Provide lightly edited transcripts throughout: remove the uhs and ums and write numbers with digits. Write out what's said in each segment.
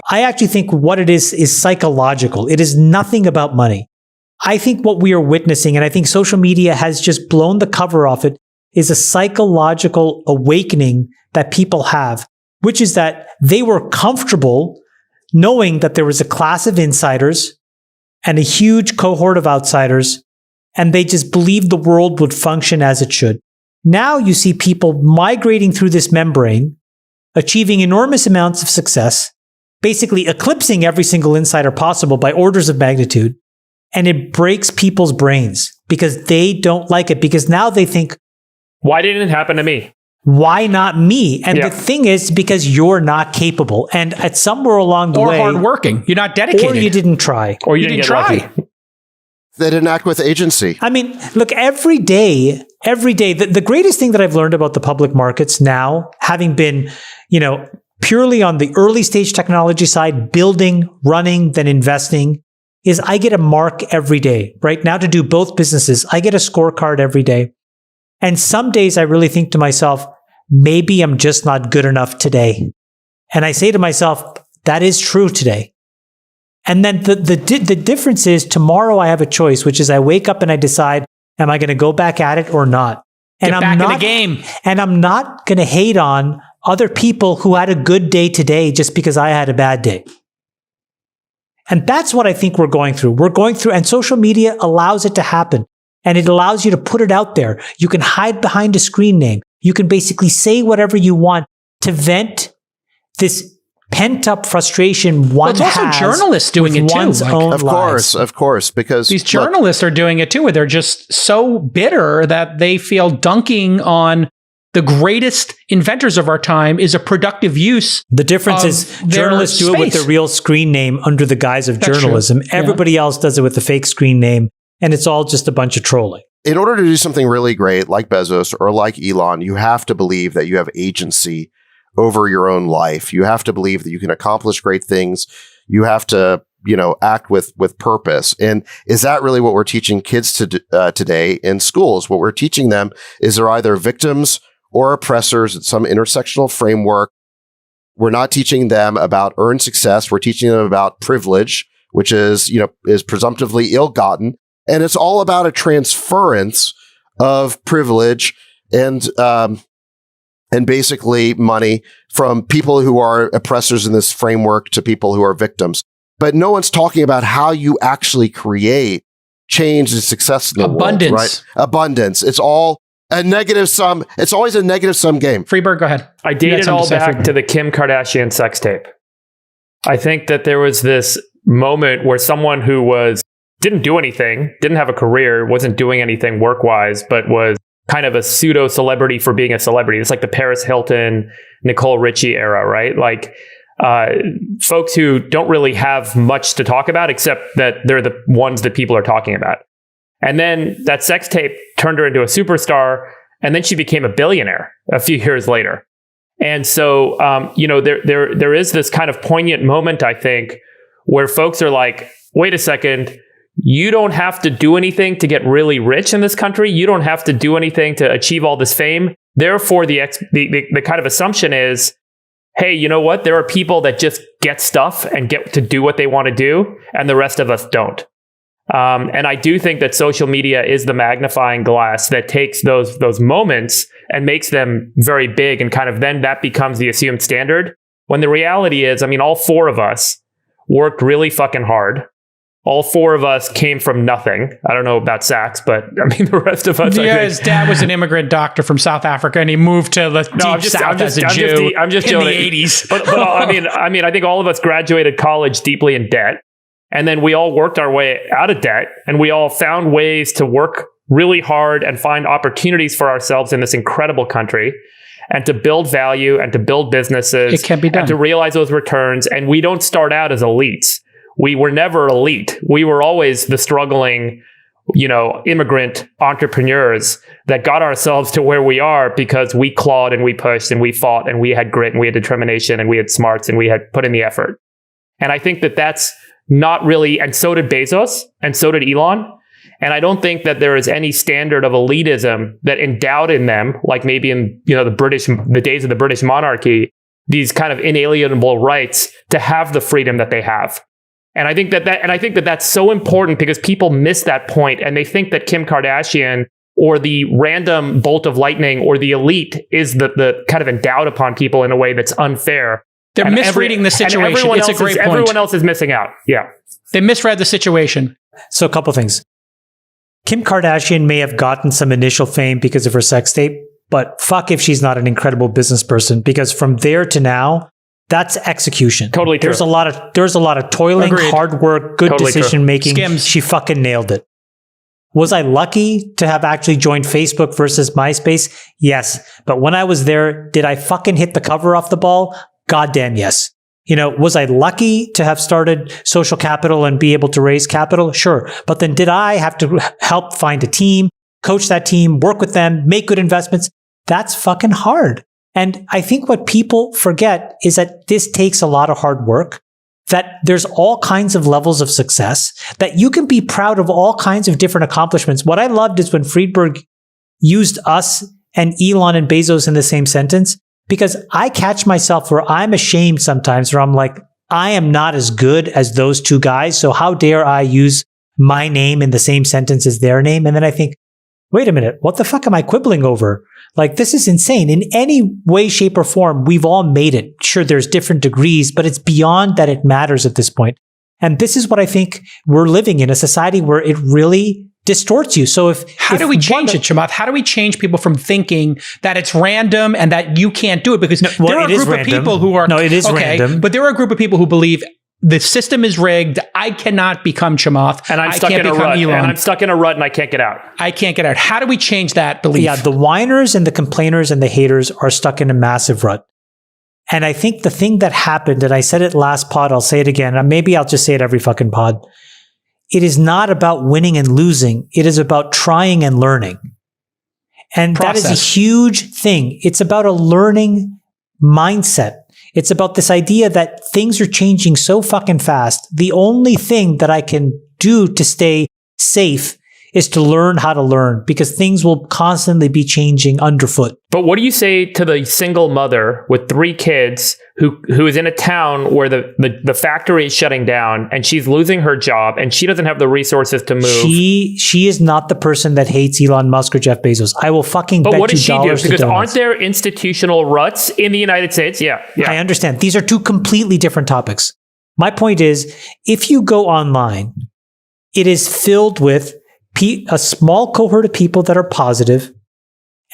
now? I actually think what it is psychological. It is nothing about money. I think what we are witnessing, and I think social media has just blown the cover off it, is a psychological awakening that people have, which is that they were comfortable knowing that there was a class of insiders and a huge cohort of outsiders, and they just believed the world would function as it should. Now you see people migrating through this membrane, achieving enormous amounts of success, basically eclipsing every single insider possible by orders of magnitude. And it breaks people's brains because they don't like it, because now they think, why didn't it happen to me? Why not me? And the thing is, because you're not capable. And at somewhere along the way, or hardworking. You're not dedicated. Or you didn't try. Or you didn't try. Lucky. They didn't act with agency. I mean, look, every day, the greatest thing that I've learned about the public markets now, having been, purely on the early stage technology side, building, running, then investing, is I get a mark every day. Right now, to do both businesses, I get a scorecard every day. And some days I really think to myself, maybe I'm just not good enough today. And I say to myself, that is true today. And then the difference is tomorrow I have a choice, which is I wake up and I decide, am I going to go back at it or not? And Get back in the game. And I'm not going to hate on other people who had a good day today just because I had a bad day. And that's what I think we're going through. And social media allows it to happen. And it allows you to put it out there. You can hide behind a screen name. You can basically say whatever you want to vent this pent-up frustration one has. It's also journalists doing it too. Of course, because these journalists are doing it too, where they're just so bitter that they feel dunking on the greatest inventors of our time is a productive use. The difference is journalists do it with the real screen name under the guise of journalism. Everybody else does it with the fake screen name, and it's all just a bunch of trolling. In order to do something really great, like Bezos or like Elon, you have to believe that you have agency over your own life. You have to believe that you can accomplish great things. You have to, act with purpose. And is that really what we're teaching kids today in schools? What we're teaching them is they're either victims or oppressors in some intersectional framework. We're not teaching them about earned success. We're teaching them about privilege, which is presumptively ill-gotten. And it's all about a transference of privilege and basically money from people who are oppressors in this framework to people who are victims. But no one's talking about how you actually create change and success in the world, right? Abundance. It's all a negative sum. It's always a negative sum game. Freeberg, go ahead. I date it all back to the Kim Kardashian sex tape. I think that there was this moment where someone who didn't do anything, didn't have a career, wasn't doing anything work-wise, but was kind of a pseudo-celebrity for being a celebrity. It's like the Paris Hilton, Nicole Richie era, right? Like folks who don't really have much to talk about, except that they're the ones that people are talking about. And then that sex tape turned her into a superstar, and then she became a billionaire a few years later. And so, there is this kind of poignant moment, I think, where folks are like, wait a second, you don't have to do anything to get really rich in this country. You don't have to do anything to achieve all this fame. Therefore, the kind of assumption is, hey, you know what? There are people that just get stuff and get to do what they want to do, and the rest of us don't. And I do think that social media is the magnifying glass that takes those moments and makes them very big, and kind of then that becomes the assumed standard. When the reality is, all four of us worked really fucking hard. All four of us came from nothing. I don't know about Sachs, but the rest of us. Yeah, his dad was an immigrant doctor from South Africa, and he moved to the deep South as a Jew I'm just in joking. the 80s. But I think all of us graduated college deeply in debt, and then we all worked our way out of debt, and we all found ways to work really hard and find opportunities for ourselves in this incredible country, and to build value and to build businesses. It can be done. And to realize those returns. And we don't start out as elites. We were never elite. We were always the struggling, immigrant entrepreneurs that got ourselves to where we are because we clawed and we pushed and we fought and we had grit and we had determination and we had smarts and we had put in the effort. And I think that that's not really, and so did Bezos and so did Elon. And I don't think that there is any standard of elitism that endowed in them, like maybe in the days of the British monarchy, these kind of inalienable rights to have the freedom that they have. And I think that that's so important because people miss that point and they think that Kim Kardashian or the random bolt of lightning or the elite is the kind of endowed upon people in a way that's unfair. They're misreading the situation. It's a great point. Everyone else is missing out. Yeah. They misread the situation. So a couple things. Kim Kardashian may have gotten some initial fame because of her sex tape, but fuck if she's not an incredible business person, because from there to now, that's execution. Totally true. There's a lot of toiling, Agreed. hard work, good Totally decision making. Skims. She fucking nailed it. Was I lucky to have actually joined Facebook versus MySpace? Yes. But when I was there, did I fucking hit the cover off the ball? Goddamn yes. You know, was I lucky to have started Social Capital and be able to raise capital? Sure. But then did I have to help find a team, coach that team, work with them, make good investments? That's fucking hard. And I think what people forget is that this takes a lot of hard work, that there's all kinds of levels of success, that you can be proud of all kinds of different accomplishments. What I loved is when Friedberg used us and Elon and Bezos in the same sentence, because I catch myself where I'm ashamed sometimes, where I'm like, I am not as good as those two guys. So how dare I use my name in the same sentence as their name? And then I think, wait a minute, what the fuck am I quibbling over? Like, this is insane. In any way, shape, or form, we've all made it. Sure, there's different degrees, but it's beyond that it matters at this point. And this is what I think we're living in, a society where it really distorts you. So how do we change it, Chamath? How do we change people from thinking that it's random and that you can't do it? Because there are a group of people who are... No, it is random. But there are a group of people who believe the system is rigged. I cannot become Chamath. And I'm stuck in a rut. And I'm stuck in a rut and I can't get out. I can't get out. How do we change that belief? Yeah, the whiners and the complainers and the haters are stuck in a massive rut. And I think the thing that happened, and I said it last pod, I'll say it again, and maybe I'll just say it every fucking pod. It is not about winning and losing. It is about trying and learning. And That is a huge thing. It's about a learning mindset. It's about this idea that things are changing so fucking fast. The only thing that I can do to stay safe is to learn how to learn, because things will constantly be changing underfoot. But what do you say to the single mother with 3 kids who is in a town where the factory is shutting down and she's losing her job and she doesn't have the resources to move? She is not the person that hates Elon Musk or Jeff Bezos. I will fucking bet you dollars to donuts. But what does she do? Because aren't there institutional ruts in the United States? Yeah. I understand. These are two completely different topics. My point is, if you go online, it is filled with a small cohort of people that are positive,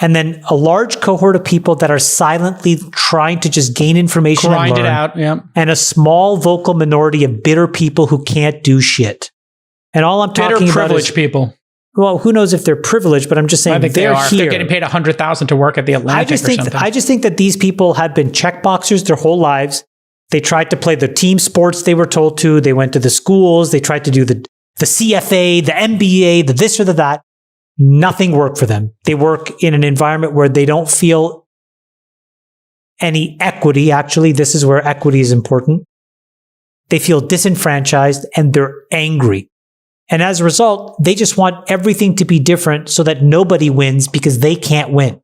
and then a large cohort of people that are silently trying to just gain information and learn, it out, yeah. And a small vocal minority of bitter people who can't do shit. And all I'm talking about is privileged people. Well, who knows if they're privileged, but I'm just saying they're here. They're getting paid $100,000 to work at the Atlantic or something. I just think that these people have been checkboxers their whole lives. They tried to play the team sports they were told to. They went to the schools. They tried to do the CFA, the MBA, the this or the that. Nothing worked for them. They work in an environment where they don't feel any equity. Actually, this is where equity is important. They feel disenfranchised and they're angry. And as a result, they just want everything to be different so that nobody wins because they can't win.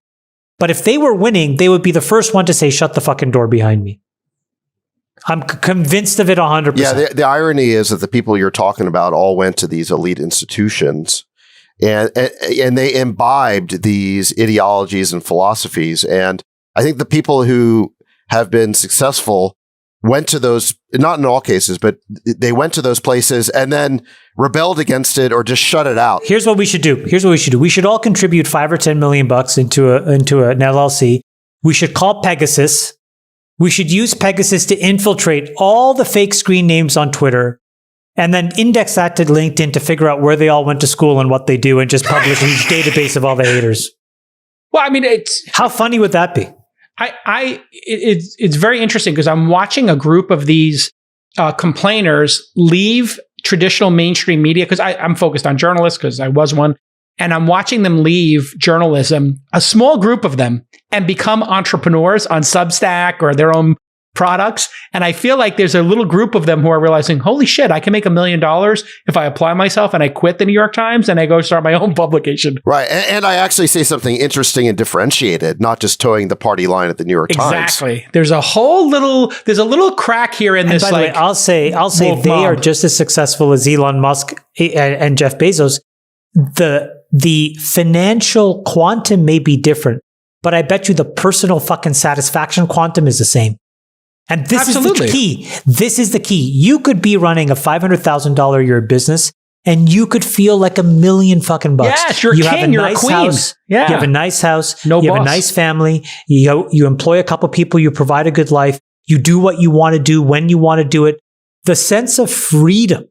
But if they were winning, they would be the first one to say, shut the fucking door behind me. I'm convinced of it 100%. Yeah, the irony is that the people you're talking about all went to these elite institutions and they imbibed these ideologies and philosophies. And I think the people who have been successful went to those, not in all cases, but they went to those places and then rebelled against it or just shut it out. Here's what we should do. We should all contribute $5 or $10 million into an LLC. We should call Pegasus. We should use Pegasus to infiltrate all the fake screen names on Twitter and then index that to LinkedIn to figure out where they all went to school and what they do and just publish a huge database of all the haters. Well, I mean, how funny would that be? It's very interesting because I'm watching a group of these complainers leave traditional mainstream media because I'm focused on journalists because I was one. And I'm watching them leave journalism, a small group of them, and become entrepreneurs on Substack or their own products. And I feel like there's a little group of them who are realizing, holy shit, I can make $1 million if I apply myself and I quit the New York Times and I go start my own publication. Right. And I actually say something interesting and differentiated, not just towing the party line at the New York Times. Exactly. There's a little crack here in this. By the way, I'll say they are just as successful as Elon Musk and Jeff Bezos. The financial quantum may be different, but I bet you the personal fucking satisfaction quantum is the same. And this is the key. This is the key. You could be running a $500,000 a year business and you could feel like $1 million fucking bucks. Yes, you're a king, you're a queen. House. Yeah. You have a nice house. No you boss. have a nice family. You employ a couple people. You provide a good life. You do what you want to do when you want to do it. The sense of freedom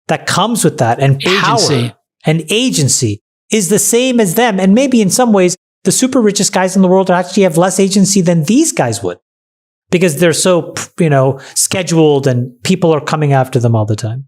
that comes with that and power and agency is the same as them. And maybe in some ways, the super richest guys in the world actually have less agency than these guys would. Because they're so, scheduled and people are coming after them all the time.